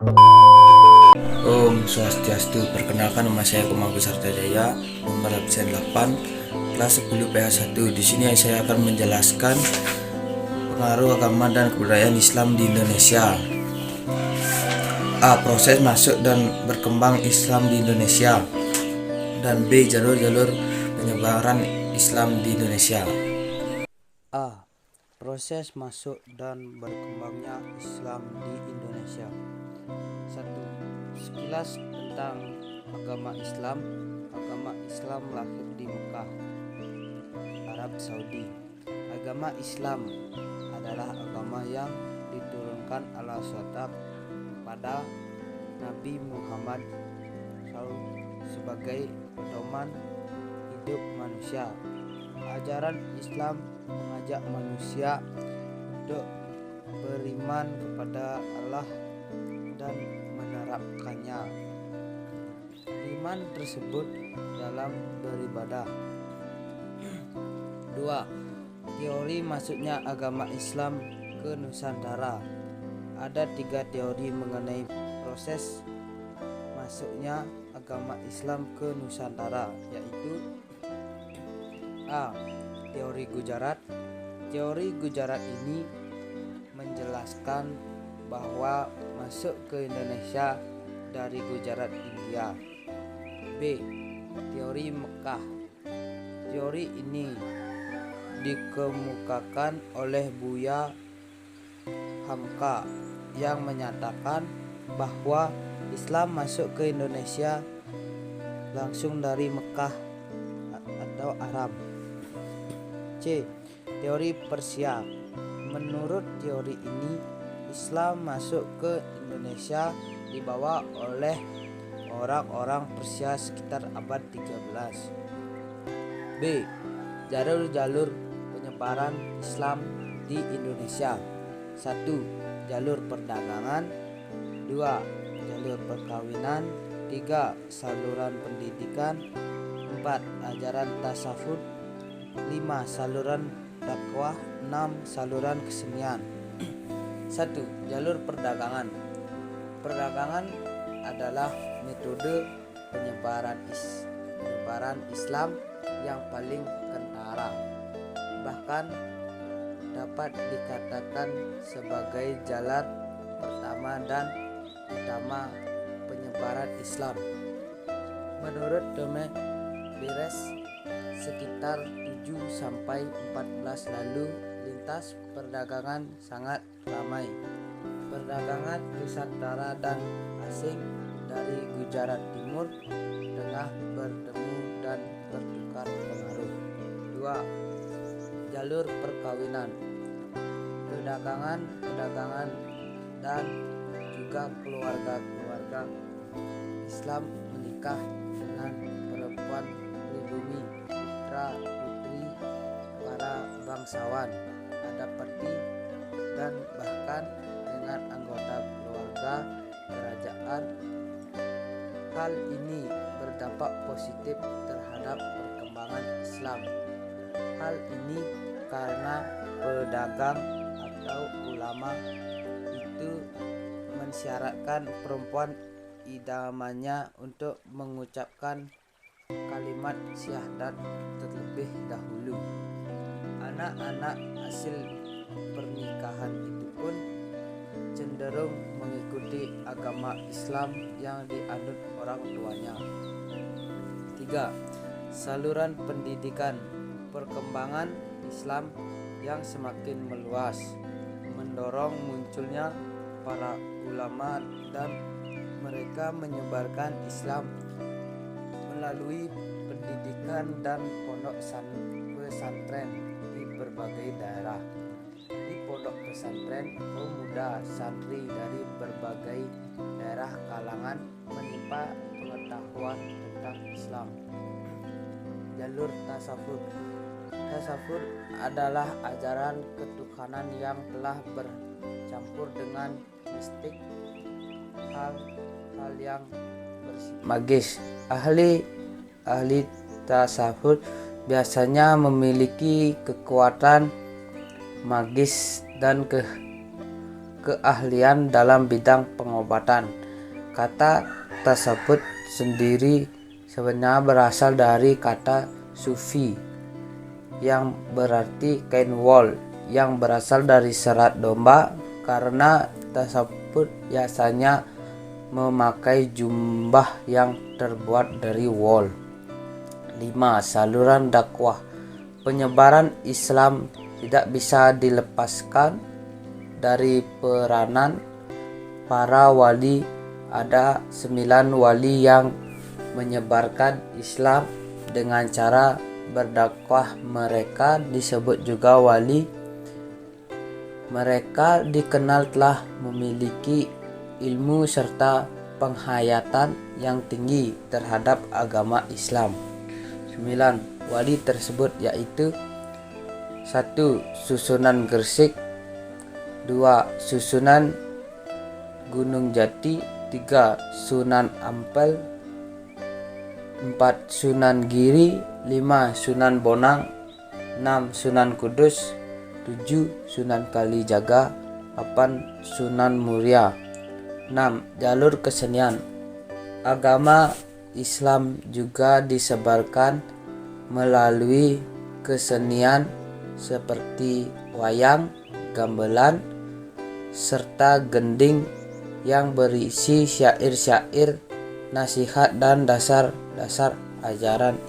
Om Swastiastu, perkenalkan nama saya Kumangku Sartajaya, nomor absen 8, kelas 10 PH1. Di sini saya akan menjelaskan pengaruh agama dan kebudayaan Islam di Indonesia. A. Proses masuk dan berkembang Islam di Indonesia. Dan B. Jalur-jalur penyebaran Islam di Indonesia. A. Proses masuk dan berkembangnya Islam di Indonesia. 1. Sekilas tentang agama Islam. Agama Islam lahir di Mekah, Arab Saudi. Agama Islam adalah agama yang diturunkan Allah SWT kepada Nabi Muhammad sebagai pedoman hidup manusia. Ajaran Islam mengajak manusia untuk beriman kepada Allah dan menerapkannya. Iman tersebut dalam beribadah. 2. Teori masuknya agama Islam ke Nusantara. Ada 3 teori mengenai proses masuknya agama Islam ke Nusantara, yaitu A. Teori Gujarat. Teori Gujarat ini menjelaskan bahwa masuk ke Indonesia dari Gujarat, India. B. Teori Mekah. Teori ini dikemukakan oleh Buya Hamka yang menyatakan bahwa Islam masuk ke Indonesia langsung dari Mekah atau Arab. C. Teori Persia. Menurut teori ini, Islam masuk ke Indonesia dibawa oleh orang-orang Persia sekitar abad 13. B. Jalur-jalur penyebaran Islam di Indonesia. 1. Jalur perdagangan. 2. Jalur perkawinan. 3. Saluran pendidikan. 4. Ajaran tasawuf. 5. Saluran dakwah. 6. Saluran kesenian. 1. Jalur perdagangan. Perdagangan adalah metode penyebaran Islam yang paling kentara, bahkan dapat dikatakan sebagai jalan pertama dan utama penyebaran Islam. Menurut Demetrius, sekitar 7-14 lalu lintas perdagangan sangat ramai. Perdagangan Nusantara dan asing dari Gujarat Timur Tengah bertemu dan bertukar pengaruh. 2. Jalur perkawinan. Perdagangan dan juga keluarga Islam menikah dengan perempuan pribumi, putra putri para bangsawan, adipati, dan bahkan dengan anggota keluarga kerajaan. Hal ini berdampak positif terhadap perkembangan Islam. Hal ini karena pedagang atau ulama itu mensyaratkan perempuan idamannya untuk mengucapkan kalimat syahadat terlebih dahulu. Anak-anak hasil pernikahan itu pun cenderung mengikuti agama Islam yang dianut orang tuanya. 3. Saluran pendidikan. Perkembangan Islam yang semakin meluas mendorong munculnya para ulama dan mereka menyebarkan Islam melalui pendidikan dan pondok pesantren di berbagai daerah. Di pondok pesantren, pemuda santri dari berbagai daerah kalangan menimba pengetahuan tentang Islam. Jalur tasawuf. Tasawuf adalah ajaran ketuhanan yang telah bercampur dengan mistik, hal yang bersifat magis. Ahli tasawuf biasanya memiliki kekuatan magis dan keahlian dalam bidang pengobatan. Kata tersebut sendiri sebenarnya berasal dari kata sufi yang berarti kain wol yang berasal dari serat domba, karena tersebut biasanya memakai jubah yang terbuat dari wol. 5. Saluran dakwah. Penyebaran Islam tidak bisa dilepaskan dari peranan para wali. Ada 9 wali yang menyebarkan Islam dengan cara berdakwah. Mereka disebut juga wali. Mereka dikenal telah memiliki ilmu serta penghayatan yang tinggi terhadap agama Islam. 9 wali tersebut yaitu: 1. Susunan Gresik, 2. Susunan Gunung Jati, 3. Sunan Ampel, 4. Sunan Giri, 5. Sunan Bonang, 6. Sunan Kudus, 7. Sunan Kalijaga, 8. Sunan Muria. 6. Jalur kesenian. Agama Islam juga disebarkan melalui kesenian seperti wayang, gamelan, serta gending yang berisi syair-syair, nasihat, dan dasar-dasar ajaran